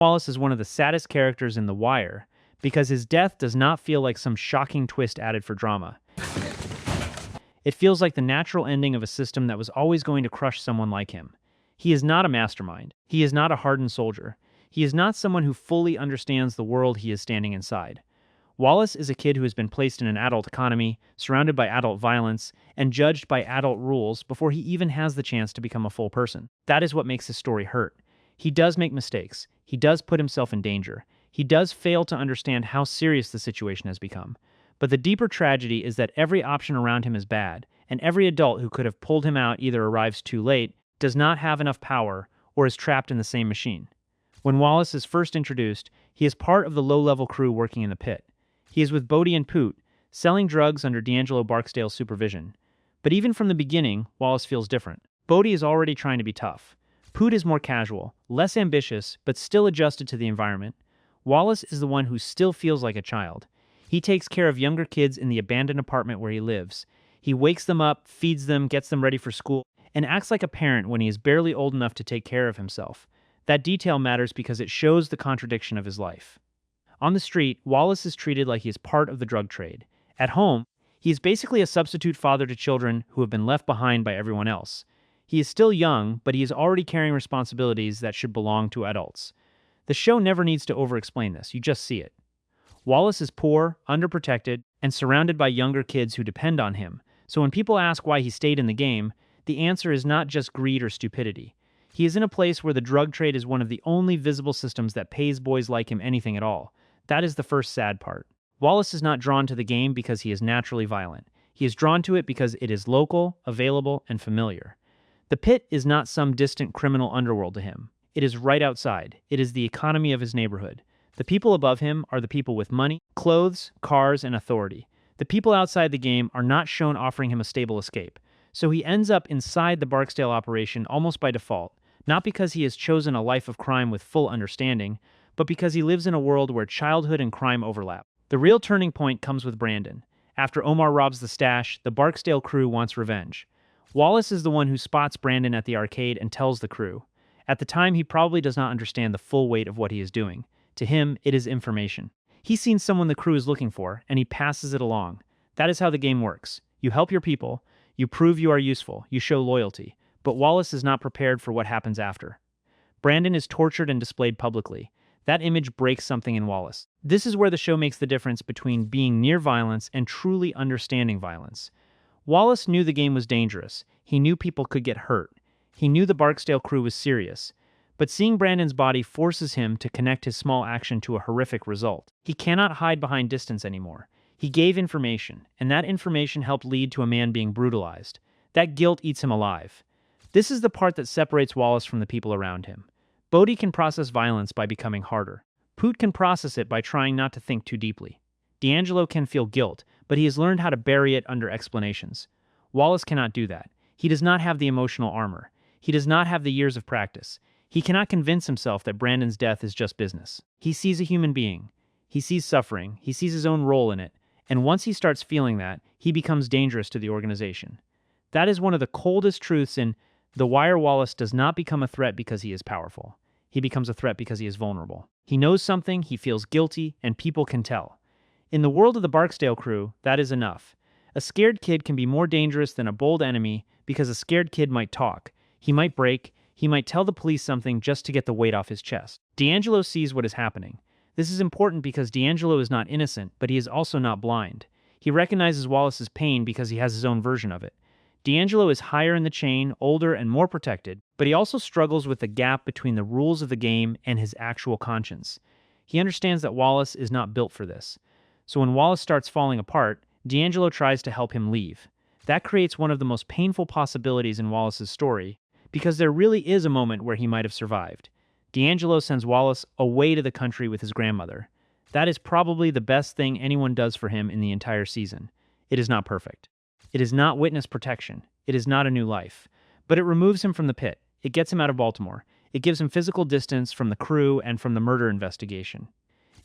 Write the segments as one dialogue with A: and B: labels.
A: Wallace is one of the saddest characters in The Wire because his death does not feel like some shocking twist added for drama. It feels like the natural ending of a system that was always going to crush someone like him. He is not a mastermind. He is not a hardened soldier. He is not someone who fully understands the world he is standing inside. Wallace is a kid who has been placed in an adult economy, surrounded by adult violence, and judged by adult rules before he even has the chance to become a full person. That is what makes his story hurt. He does make mistakes. He does put himself in danger. He does fail to understand how serious the situation has become. But the deeper tragedy is that every option around him is bad, and every adult who could have pulled him out either arrives too late, does not have enough power, or is trapped in the same machine. When Wallace is first introduced, he is part of the low-level crew working in the pit. He is with Bodhi and Poot, selling drugs under D'Angelo Barksdale's supervision. But even from the beginning, Wallace feels different. Bodhi is already trying to be tough. Poot is more casual, less ambitious, but still adjusted to the environment. Wallace is the one who still feels like a child. He takes care of younger kids in the abandoned apartment where he lives. He wakes them up, feeds them, gets them ready for school, and acts like a parent when he is barely old enough to take care of himself. That detail matters because it shows the contradiction of his life. On the street, Wallace is treated like he is part of the drug trade. At home, he is basically a substitute father to children who have been left behind by everyone else. He is still young, but he is already carrying responsibilities that should belong to adults. The show never needs to over-explain this, you just see it. Wallace is poor, underprotected, and surrounded by younger kids who depend on him, so when people ask why he stayed in the game, the answer is not just greed or stupidity. He is in a place where the drug trade is one of the only visible systems that pays boys like him anything at all. That is the first sad part. Wallace is not drawn to the game because he is naturally violent. He is drawn to it because it is local, available, and familiar. The pit is not some distant criminal underworld to him. It is right outside. It is the economy of his neighborhood. The people above him are the people with money, clothes, cars, and authority. The people outside the game are not shown offering him a stable escape. So he ends up inside the Barksdale operation almost by default, not because he has chosen a life of crime with full understanding, but because he lives in a world where childhood and crime overlap. The real turning point comes with Brandon. After Omar robs the stash, the Barksdale crew wants revenge. Wallace is the one who spots Brandon at the arcade and tells the crew. At the time, he probably does not understand the full weight of what he is doing. To him, it is information. He's seen someone the crew is looking for, and he passes it along. That is how the game works. You help your people, you prove you are useful, you show loyalty. But Wallace is not prepared for what happens after. Brandon is tortured and displayed publicly. That image breaks something in Wallace. This is where the show makes the difference between being near violence and truly understanding violence. Wallace knew the game was dangerous. He knew people could get hurt. He knew the Barksdale crew was serious. But seeing Brandon's body forces him to connect his small action to a horrific result. He cannot hide behind distance anymore. He gave information, and that information helped lead to a man being brutalized. That guilt eats him alive. This is the part that separates Wallace from the people around him. Bodhi can process violence by becoming harder. Poot can process it by trying not to think too deeply. D'Angelo can feel guilt, but he has learned how to bury it under explanations. Wallace cannot do that. He does not have the emotional armor. He does not have the years of practice. He cannot convince himself that Brandon's death is just business. He sees a human being. He sees suffering. He sees his own role in it. And once he starts feeling that, he becomes dangerous to the organization. That is one of the coldest truths in The Wire. Wallace does not become a threat because he is powerful. He becomes a threat because he is vulnerable. He knows something, he feels guilty, and people can tell. In the world of the Barksdale crew, that is enough. A scared kid can be more dangerous than a bold enemy because a scared kid might talk. He might break. He might tell the police something just to get the weight off his chest. D'Angelo sees what is happening. This is important because D'Angelo is not innocent, but he is also not blind. He recognizes Wallace's pain because he has his own version of it. D'Angelo is higher in the chain, older, and more protected, but he also struggles with the gap between the rules of the game and his actual conscience. He understands that Wallace is not built for this. So when Wallace starts falling apart, D'Angelo tries to help him leave. That creates one of the most painful possibilities in Wallace's story, because there really is a moment where he might have survived. D'Angelo sends Wallace away to the country with his grandmother. That is probably the best thing anyone does for him in the entire season. It is not perfect. It is not witness protection. It is not a new life. But it removes him from the pit. It gets him out of Baltimore. It gives him physical distance from the crew and from the murder investigation.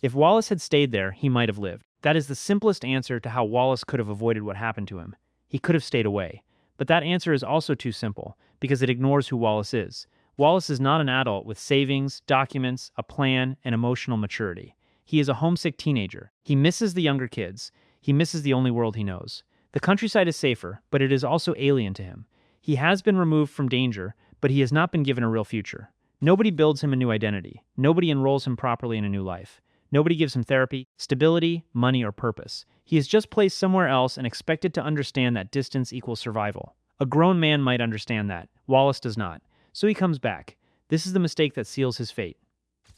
A: If Wallace had stayed there, he might have lived. That is the simplest answer to how Wallace could have avoided what happened to him. He could have stayed away. But that answer is also too simple, because it ignores who Wallace is. Wallace is not an adult with savings, documents, a plan, and emotional maturity. He is a homesick teenager. He misses the younger kids. He misses the only world he knows. The countryside is safer, but it is also alien to him. He has been removed from danger, but he has not been given a real future. Nobody builds him a new identity. Nobody enrolls him properly in a new life. Nobody gives him therapy, stability, money, or purpose. He is just placed somewhere else and expected to understand that distance equals survival. A grown man might understand that. Wallace does not. So he comes back. This is the mistake that seals his fate.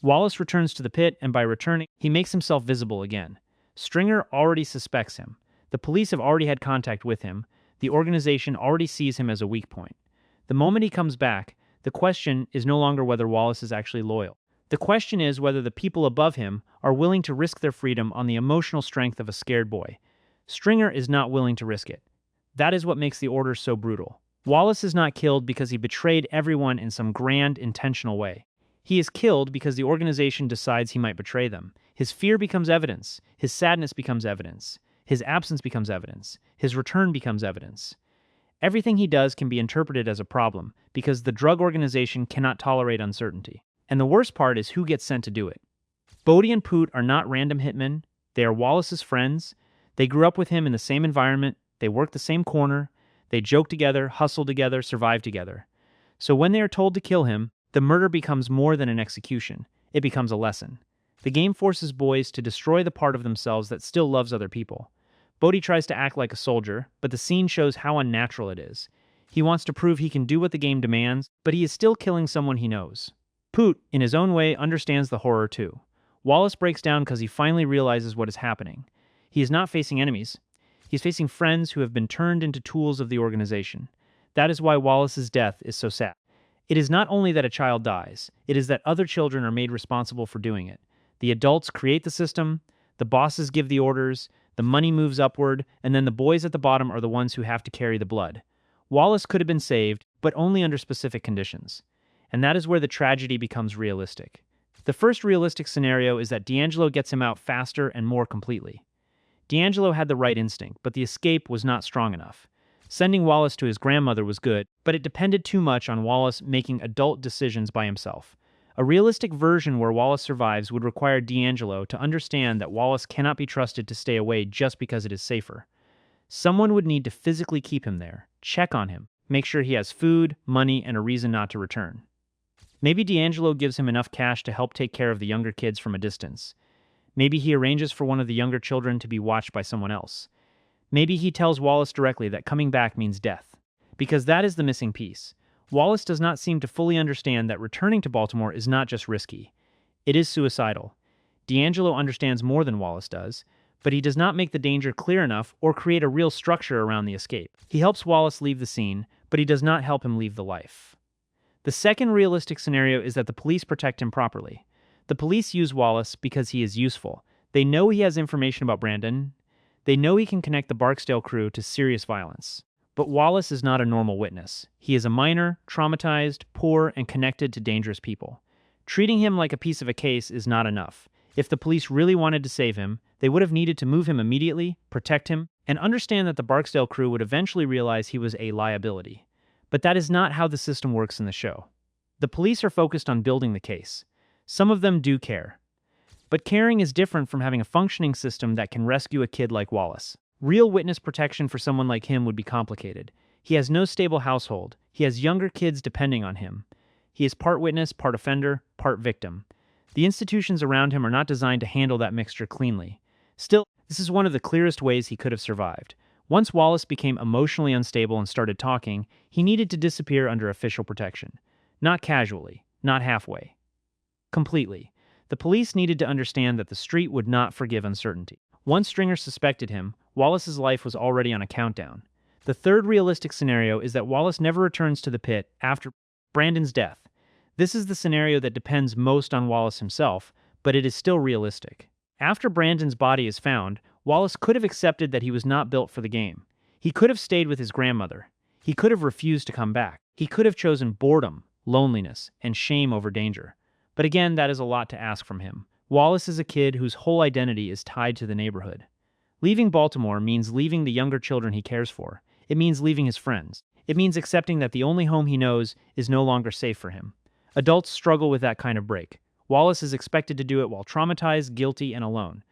A: Wallace returns to the pit, and by returning, he makes himself visible again. Stringer already suspects him. The police have already had contact with him. The organization already sees him as a weak point. The moment he comes back, the question is no longer whether Wallace is actually loyal. The question is whether the people above him are willing to risk their freedom on the emotional strength of a scared boy. Stringer is not willing to risk it. That is what makes the order so brutal. Wallace is not killed because he betrayed everyone in some grand, intentional way. He is killed because the organization decides he might betray them. His fear becomes evidence. His sadness becomes evidence. His absence becomes evidence. His return becomes evidence. Everything he does can be interpreted as a problem because the drug organization cannot tolerate uncertainty. And the worst part is who gets sent to do it. Bodhi and Poot are not random hitmen. They are Wallace's friends. They grew up with him in the same environment. They work the same corner. They joke together, hustle together, survive together. So when they are told to kill him, the murder becomes more than an execution. It becomes a lesson. The game forces boys to destroy the part of themselves that still loves other people. Bodhi tries to act like a soldier, but the scene shows how unnatural it is. He wants to prove he can do what the game demands, but he is still killing someone he knows. Poot, in his own way, understands the horror too. Wallace breaks down because he finally realizes what is happening. He is not facing enemies. He's facing friends who have been turned into tools of the organization. That is why Wallace's death is so sad. It is not only that a child dies, it is that other children are made responsible for doing it. The adults create the system, the bosses give the orders, the money moves upward, and then the boys at the bottom are the ones who have to carry the blood. Wallace could have been saved, but only under specific conditions. And that is where the tragedy becomes realistic. The first realistic scenario is that D'Angelo gets him out faster and more completely. D'Angelo had the right instinct, but the escape was not strong enough. Sending Wallace to his grandmother was good, but it depended too much on Wallace making adult decisions by himself. A realistic version where Wallace survives would require D'Angelo to understand that Wallace cannot be trusted to stay away just because it is safer. Someone would need to physically keep him there, check on him, make sure he has food, money, and a reason not to return. Maybe D'Angelo gives him enough cash to help take care of the younger kids from a distance. Maybe he arranges for one of the younger children to be watched by someone else. Maybe he tells Wallace directly that coming back means death. Because that is the missing piece. Wallace does not seem to fully understand that returning to Baltimore is not just risky. It is suicidal. D'Angelo understands more than Wallace does, but he does not make the danger clear enough or create a real structure around the escape. He helps Wallace leave the scene, but he does not help him leave the life. The second realistic scenario is that the police protect him properly. The police use Wallace because he is useful. They know he has information about Brandon. They know he can connect the Barksdale crew to serious violence. But Wallace is not a normal witness. He is a minor, traumatized, poor, and connected to dangerous people. Treating him like a piece of a case is not enough. If the police really wanted to save him, they would have needed to move him immediately, protect him, and understand that the Barksdale crew would eventually realize he was a liability. But that is not how the system works in the show. The police are focused on building the case. Some of them do care. But caring is different from having a functioning system that can rescue a kid like Wallace. Real witness protection for someone like him would be complicated. He has no stable household. He has younger kids depending on him. He is part witness, part offender, part victim. The institutions around him are not designed to handle that mixture cleanly. Still, this is one of the clearest ways he could have survived. Once Wallace became emotionally unstable and started talking, he needed to disappear under official protection. Not casually, not halfway. Completely. The police needed to understand that the street would not forgive uncertainty. Once Stringer suspected him, Wallace's life was already on a countdown. The third realistic scenario is that Wallace never returns to the pit after Brandon's death. This is the scenario that depends most on Wallace himself, but it is still realistic. After Brandon's body is found, Wallace could have accepted that he was not built for the game. He could have stayed with his grandmother. He could have refused to come back. He could have chosen boredom, loneliness, and shame over danger. But again, that is a lot to ask from him. Wallace is a kid whose whole identity is tied to the neighborhood. Leaving Baltimore means leaving the younger children he cares for. It means leaving his friends. It means accepting that the only home he knows is no longer safe for him. Adults struggle with that kind of break. Wallace is expected to do it while traumatized, guilty, and alone.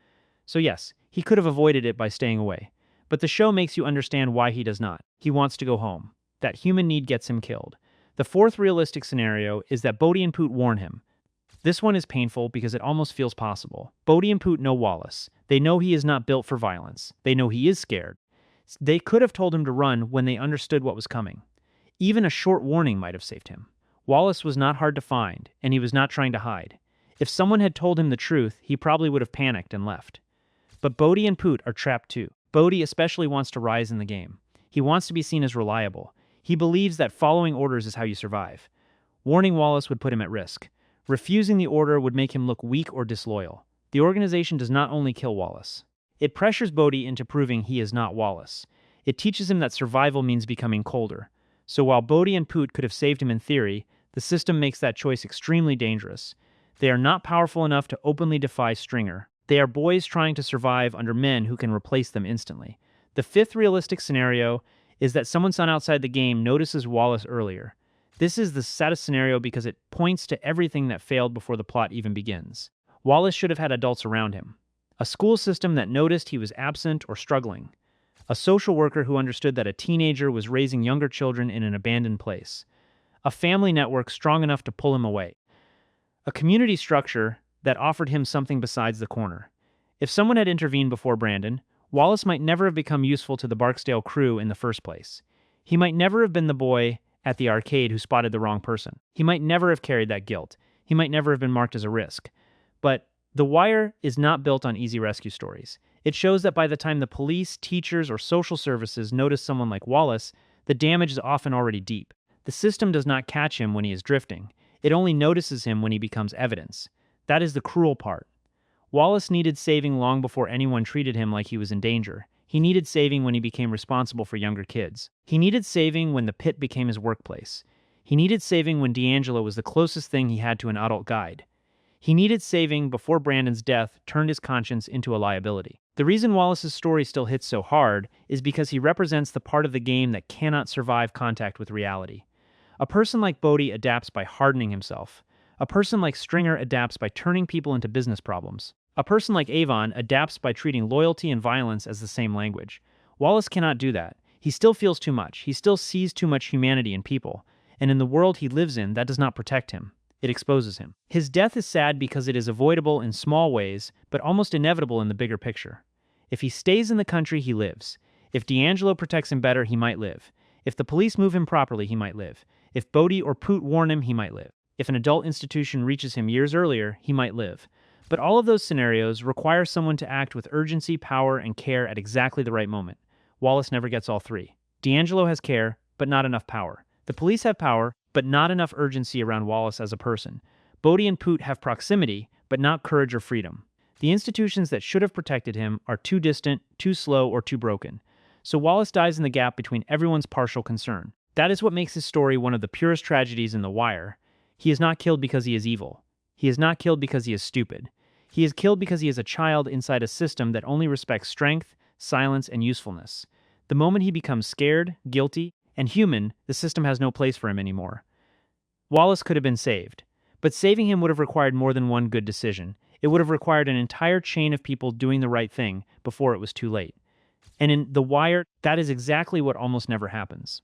A: So yes, he could have avoided it by staying away. But the show makes you understand why he does not. He wants to go home. That human need gets him killed. The fourth realistic scenario is that Bodhi and Poot warn him. This one is painful because it almost feels possible. Bodhi and Poot know Wallace. They know he is not built for violence. They know he is scared. They could have told him to run when they understood what was coming. Even a short warning might have saved him. Wallace was not hard to find, and he was not trying to hide. If someone had told him the truth, he probably would have panicked and left. But Bodhi and Poot are trapped too. Bodhi especially wants to rise in the game. He wants to be seen as reliable. He believes that following orders is how you survive. Warning Wallace would put him at risk. Refusing the order would make him look weak or disloyal. The organization does not only kill Wallace. It pressures Bodhi into proving he is not Wallace. It teaches him that survival means becoming colder. So while Bodhi and Poot could have saved him in theory, the system makes that choice extremely dangerous. They are not powerful enough to openly defy Stringer. They are boys trying to survive under men who can replace them instantly. The fifth realistic scenario is that someone sent outside the game notices Wallace earlier. This is the saddest scenario because it points to everything that failed before the plot even begins. Wallace should have had adults around him. A school system that noticed he was absent or struggling. A social worker who understood that a teenager was raising younger children in an abandoned place. A family network strong enough to pull him away. A community structure that offered him something besides the corner. If someone had intervened before Brandon, Wallace might never have become useful to the Barksdale crew in the first place. He might never have been the boy at the arcade who spotted the wrong person. He might never have carried that guilt. He might never have been marked as a risk. But The Wire is not built on easy rescue stories. It shows that by the time the police, teachers, or social services notice someone like Wallace, the damage is often already deep. The system does not catch him when he is drifting. It only notices him when he becomes evidence. That is the cruel part. Wallace needed saving long before anyone treated him like he was in danger. He needed saving when he became responsible for younger kids. He needed saving when the pit became his workplace. He needed saving when D'Angelo was the closest thing he had to an adult guide. He needed saving before Brandon's death turned his conscience into a liability. The reason Wallace's story still hits so hard is because he represents the part of the game that cannot survive contact with reality. A person like Bodhi adapts by hardening himself. A person like Stringer adapts by turning people into business problems. A person like Avon adapts by treating loyalty and violence as the same language. Wallace cannot do that. He still feels too much. He still sees too much humanity in people. And in the world he lives in, that does not protect him. It exposes him. His death is sad because it is avoidable in small ways, but almost inevitable in the bigger picture. If he stays in the country, he lives. If D'Angelo protects him better, he might live. If the police move him properly, he might live. If Bodhi or Poot warn him, he might live. If an adult institution reaches him years earlier, he might live. But all of those scenarios require someone to act with urgency, power, and care at exactly the right moment. Wallace never gets all three. D'Angelo has care, but not enough power. The police have power, but not enough urgency around Wallace as a person. Bodhi and Poot have proximity, but not courage or freedom. The institutions that should have protected him are too distant, too slow, or too broken. So Wallace dies in the gap between everyone's partial concern. That is what makes his story one of the purest tragedies in The Wire. He is not killed because he is evil. He is not killed because he is stupid. He is killed because he is a child inside a system that only respects strength, silence, and usefulness. The moment he becomes scared, guilty, and human, the system has no place for him anymore. Wallace could have been saved, but saving him would have required more than one good decision. It would have required an entire chain of people doing the right thing before it was too late. And in The Wire, that is exactly what almost never happens.